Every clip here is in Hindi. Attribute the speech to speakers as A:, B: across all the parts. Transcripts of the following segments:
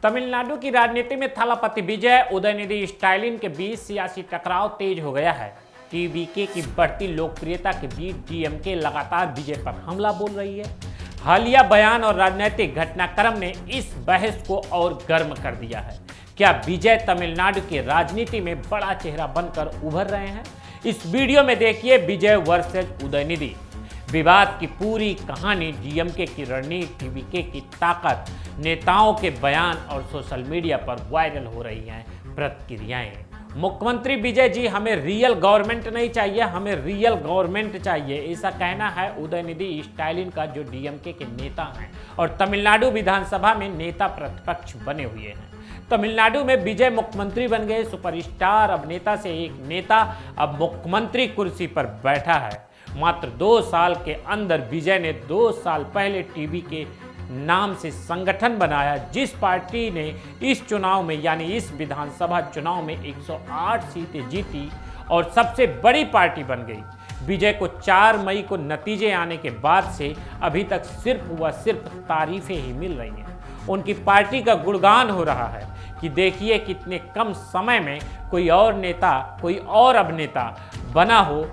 A: तमिलनाडु की राजनीति में थलापति विजय उदयनिधि स्टालिन के बीच सियासी टकराव तेज हो गया है। टीवीके की बढ़ती लोकप्रियता के बीच डीएमके लगातार विजय पर हमला बोल रही है। हालिया बयान और राजनीतिक घटनाक्रम ने इस बहस को और गर्म कर दिया है। क्या विजय तमिलनाडु की राजनीति में बड़ा चेहरा बनकर उभर रहे हैं? इस वीडियो में देखिए विजय वर्सेस उदयनिधि। विवाद की पूरी कहानी, डीएमके की रणनीति, टीवीके की ताकत, नेताओं के बयान और सोशल मीडिया पर वायरल हो रही हैं प्रतिक्रियाएं। मुख्यमंत्री विजय जी, हमें रियल गवर्नमेंट नहीं चाहिए, हमें रियल गवर्नमेंट चाहिए, ऐसा कहना है उदयनिधि स्टालिन का, जो डीएमके के नेता हैं और तमिलनाडु विधानसभा में नेता प्रतिपक्ष बने हुए हैं। तमिलनाडु में विजय मुख्यमंत्री बन गए। सुपरस्टार अभिनेता से एक नेता अब मुख्यमंत्री कुर्सी पर बैठा है। मात्र 2 साल के अंदर विजय ने 2 साल पहले टीवी के नाम से संगठन बनाया, जिस पार्टी ने इस चुनाव में यानी इस विधानसभा चुनाव में 108 सीटें जीती और सबसे बड़ी पार्टी बन गई। विजय को 4 मई को नतीजे आने के बाद से अभी तक सिर्फ व सिर्फ तारीफें ही मिल रही हैं। उनकी पार्टी का गुणगान हो रहा है कि देखिए कितने कम समय में कोई और नेता, कोई और अभिनेता बना हो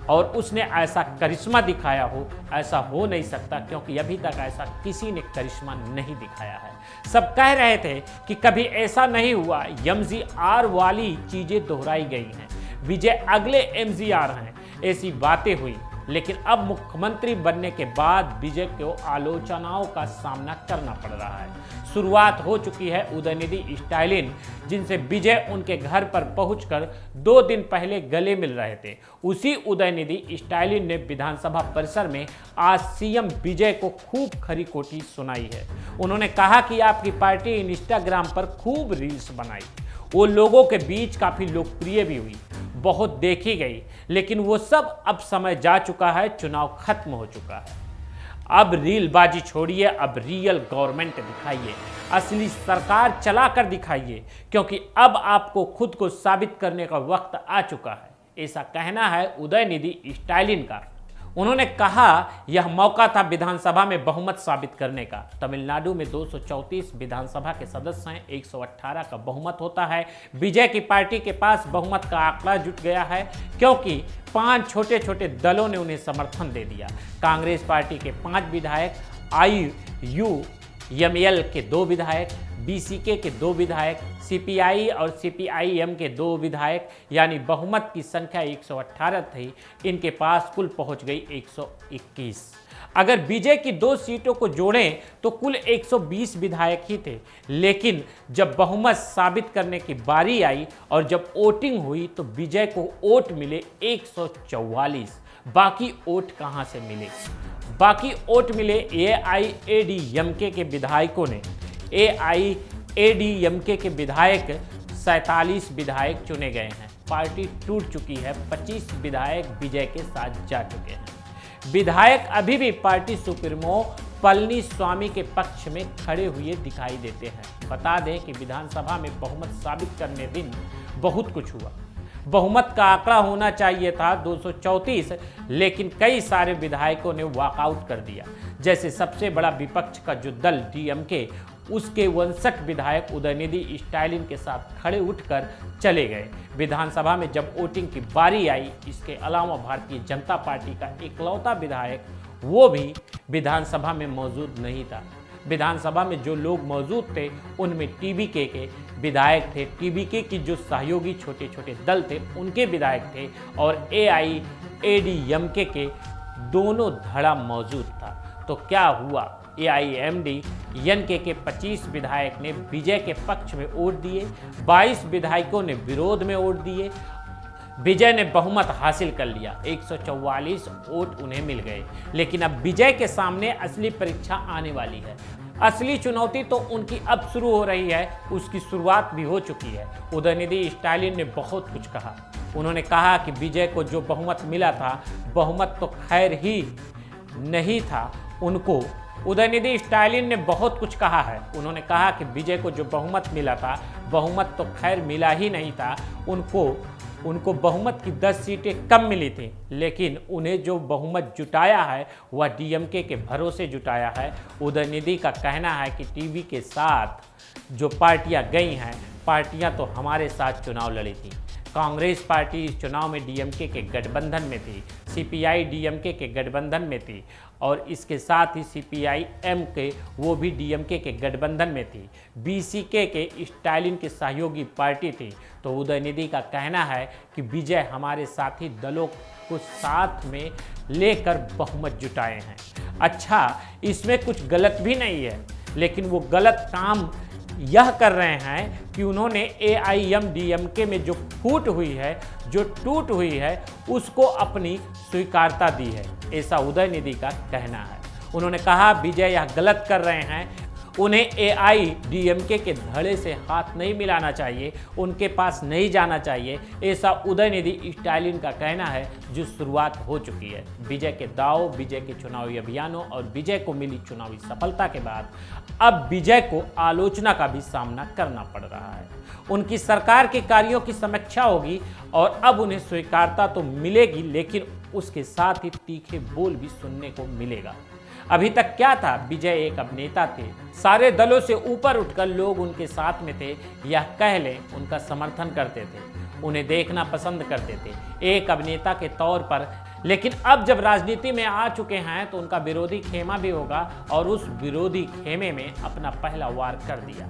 A: और उसने ऐसा करिश्मा दिखाया हो। ऐसा हो नहीं सकता, क्योंकि अभी तक ऐसा किसी ने करिश्मा नहीं दिखाया है। सब कह रहे थे कि कभी ऐसा नहीं हुआ। एमजीआर वाली चीज़ें दोहराई गई हैं। विजय अगले एमजीआर हैं, ऐसी बातें हुई। लेकिन अब मुख्यमंत्री बनने के बाद विजय को आलोचनाओं का सामना करना पड़ रहा है। शुरुआत हो चुकी है उदयनिधि स्टालिन, जिनसे विजय उनके घर पर पहुंचकर 2 दिन पहले गले मिल रहे थे। उसी उदयनिधि स्टालिन ने विधानसभा परिसर में आज सीएम विजय को खूब खरी खोटी सुनाई है। उन्होंने कहा कि आपकी पार्टी इंस्टाग्राम पर खूब रील्स बनाई, वो लोगों के बीच काफ़ी लोकप्रिय भी हुई, बहुत देखी गई, लेकिन वो सब अब समय जा चुका है, चुनाव खत्म हो चुका है। अब रीलबाजी छोड़िए, अब रियल गवर्नमेंट दिखाइए, असली सरकार चला कर दिखाइए, क्योंकि अब आपको खुद को साबित करने का वक्त आ चुका है। ऐसा कहना है उदयनिधि स्टालिन का। उन्होंने कहा यह मौका था विधानसभा में बहुमत साबित करने का। तमिलनाडु में 234 विधानसभा के सदस्य हैं, 118 का बहुमत होता है। विजय की पार्टी के पास बहुमत का आंकड़ा जुट गया है, क्योंकि 5 छोटे छोटे दलों ने उन्हें समर्थन दे दिया। कांग्रेस पार्टी के 5 विधायक, IUML के 2 विधायक, BCK के 2 विधायक, CPI और CPIM के 2 विधायक, यानी बहुमत की संख्या 118 थी, इनके पास कुल पहुंच गई 121। अगर विजय की 2 सीटों को जोड़ें तो कुल 120 विधायक ही थे। लेकिन जब बहुमत साबित करने की बारी आई और जब वोटिंग हुई तो विजय को वोट मिले 144। बाकी वोट कहां से मिले? बाकी वोट मिले AIADMK के विधायकों ने। AIADMK के विधायक 47 विधायक चुने गए हैं। पार्टी टूट चुकी है, 25 विधायक विजय के साथ जा चुके हैं। विधायक अभी भी पार्टी सुप्रीमो पलनीस्वामी के पक्ष में खड़े हुए दिखाई देते हैं। बता दें कि विधानसभा में बहुमत साबित करने दिन बहुत कुछ हुआ। बहुमत का आंकड़ा होना चाहिए था 234, लेकिन कई सारे विधायकों ने वॉकआउट कर दिया। जैसे सबसे बड़ा विपक्ष का जो दल डीएमके, उसके 59 विधायक उदयनिधि स्टालिन के साथ खड़े उठकर चले गए विधानसभा में जब वोटिंग की बारी आई। इसके अलावा भारतीय जनता पार्टी का इकलौता विधायक, वो भी विधानसभा में मौजूद नहीं था। विधानसभा में जो लोग मौजूद थे उनमें टीवीके के विधायक थे, टीवीके की जो सहयोगी छोटे छोटे दल थे उनके विधायक थे, और AIADMK के दोनों धड़ा मौजूद था। तो क्या हुआ? AIMDMK के 25 विधायक ने विजय के पक्ष में वोट दिए, 22 विधायकों ने विरोध में वोट दिए। विजय ने बहुमत हासिल कर लिया, 144 वोट उन्हें मिल गए। लेकिन अब विजय के सामने असली परीक्षा आने वाली है। असली चुनौती तो उनकी अब शुरू हो रही है, उसकी शुरुआत भी हो चुकी है। उदयनिधि स्टालिन ने बहुत कुछ कहा। उन्होंने कहा कि विजय को जो बहुमत मिला था, बहुमत तो खैर ही नहीं था उनको। उदयनिधि स्टालिन ने बहुत कुछ कहा है। उन्होंने कहा कि विजय को जो बहुमत मिला था, बहुमत तो खैर मिला ही नहीं था उनको बहुमत की 10 सीटें कम मिली थी, लेकिन उन्हें जो बहुमत जुटाया है वह डीएमके के भरोसे जुटाया है। उदयनिधि का कहना है कि टीवी के साथ जो पार्टियां गई हैं, पार्टियां तो हमारे साथ चुनाव लड़ी थी। कांग्रेस पार्टी इस चुनाव में डीएमके के गठबंधन में थी, सीपीआई डीएमके के गठबंधन में थी और इसके साथ ही सीपीआई-एम के वो भी डीएमके के गठबंधन में थी। बीसीके के स्टालिन की सहयोगी पार्टी थी। तो उदयनिधि का कहना है कि विजय हमारे साथी दलों को साथ में लेकर बहुमत जुटाए हैं। अच्छा, इसमें कुछ गलत भी नहीं है, लेकिन वो गलत काम यह कर रहे हैं कि उन्होंने एआईएमडीएमके में जो फूट हुई है, जो टूट हुई है, उसको अपनी स्वीकारता दी है, ऐसा उदयनिधि का कहना है। उन्होंने कहा विजय यह गलत कर रहे हैं, उन्हें एआईडीएमके के धड़े से हाथ नहीं मिलाना चाहिए, उनके पास नहीं जाना चाहिए, ऐसा उदयनिधि स्टालिन का कहना है, जो शुरुआत हो चुकी है। विजय के दाव, विजय के चुनावी अभियानों और विजय को मिली चुनावी सफलता के बाद अब विजय को आलोचना का भी सामना करना पड़ रहा है। उनकी सरकार के कार्यों की समीक्षा होगी और अब उन्हें स्वीकारता तो मिलेगी, लेकिन उसके साथ ही तीखे बोल भी सुनने को मिलेगा। अभी तक क्या था, विजय एक अभिनेता थे, सारे दलों से ऊपर उठकर लोग उनके साथ में थे, यह कह लें उनका समर्थन करते थे, उन्हें देखना पसंद करते थे एक अभिनेता के तौर पर। लेकिन अब जब राजनीति में आ चुके हैं तो उनका विरोधी खेमा भी होगा और उस विरोधी खेमे में अपना पहला वार कर दिया।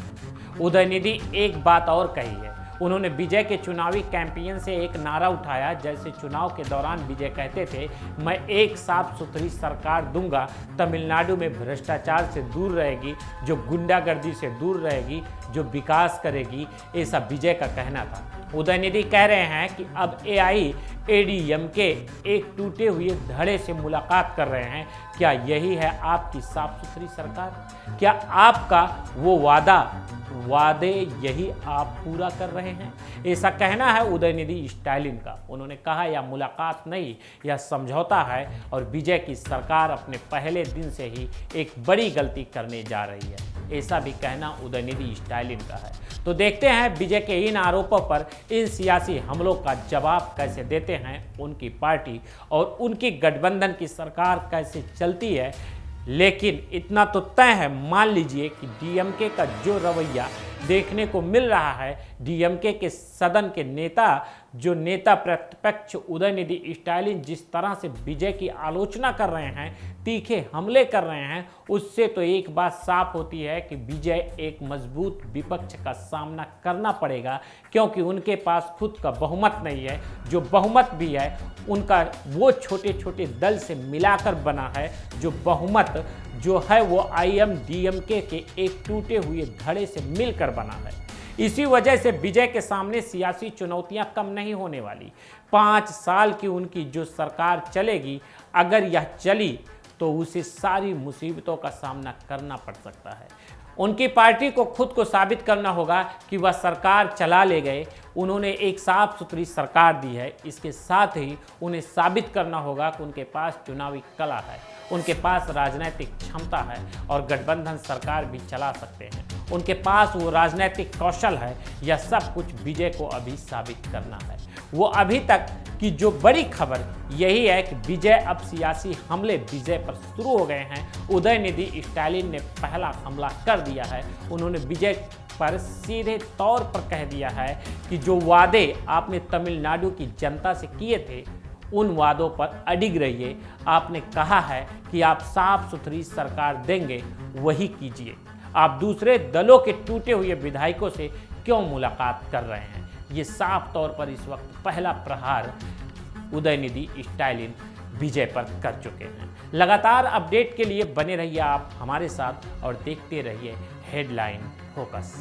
A: उदयनिधि एक बात और कही है, उन्होंने विजय के चुनावी कैंपेन से एक नारा उठाया। जैसे चुनाव के दौरान विजय कहते थे, मैं एक साफ सुथरी सरकार दूंगा, तमिलनाडु में भ्रष्टाचार से दूर रहेगी, जो गुंडागर्दी से दूर रहेगी, जो विकास करेगी, ऐसा विजय का कहना था। उदयनिधि कह रहे हैं कि अब एआईएडीएमके एक टूटे हुए धड़े से मुलाकात कर रहे हैं। क्या यही है आपकी साफ सुथरी सरकार? क्या आपका वो वादे यही आप पूरा कर रहे हैं? ऐसा कहना है उदयनिधि स्टालिन का। उन्होंने कहा यह मुलाकात नहीं, यह समझौता है और विजय की सरकार अपने पहले दिन से ही एक बड़ी गलती करने जा रही है, ऐसा भी कहना उदयनिधि स्टालिन का है। तो देखते हैं विजय के इन आरोपों पर इन सियासी हमलों का जवाब कैसे देते हैं उनकी पार्टी और उनकी गठबंधन की सरकार कैसे चलती है। लेकिन इतना तो तय है, मान लीजिए कि डीएमके का जो रवैया देखने को मिल रहा है, डीएमके के सदन के नेता प्रतिपक्ष उदयनिधि स्टालिन जिस तरह से विजय की आलोचना कर रहे हैं, तीखे हमले कर रहे हैं, उससे तो एक बात साफ होती है कि विजय एक मजबूत विपक्ष का सामना करना पड़ेगा, क्योंकि उनके पास खुद का बहुमत नहीं है। जो बहुमत भी है उनका वो छोटे छोटे दल से मिलाकर बना है, जो बहुमत जो है वो आईएमडीएमके के एक टूटे हुए धड़े से मिलकर बना है। इसी वजह से विजय के सामने सियासी चुनौतियां कम नहीं होने वाली। 5 साल की उनकी जो सरकार चलेगी, अगर यह चली तो उसे सारी मुसीबतों का सामना करना पड़ सकता है। उनकी पार्टी को खुद को साबित करना होगा कि वह सरकार चला ले गए, उन्होंने एक साफ सुथरी सरकार दी है। इसके साथ ही उन्हें साबित करना होगा कि उनके पास चुनावी कला है, उनके पास राजनीतिक क्षमता है और गठबंधन सरकार भी चला सकते हैं, उनके पास वो राजनीतिक कौशल है। यह सब कुछ विजय को अभी साबित करना है। वो अभी तक की जो बड़ी खबर यही है कि विजय अब सियासी हमले विजय पर शुरू हो गए हैं। उदयनिधि स्टालिन ने पहला हमला कर दिया है। उन्होंने विजय पर सीधे तौर पर कह दिया है कि जो वादे आपने तमिलनाडु की जनता से किए थे, उन वादों पर अडिग रहिए। आपने कहा है कि आप साफ सुथरी सरकार देंगे, वही कीजिए। आप दूसरे दलों के टूटे हुए विधायकों से क्यों मुलाकात कर रहे हैं? ये साफ तौर पर इस वक्त पहला प्रहार उदयनिधि स्टालिन विजय पर कर चुके हैं। लगातार अपडेट के लिए बने रहिए आप हमारे साथ और देखते रहिए हेडलाइन फोकस।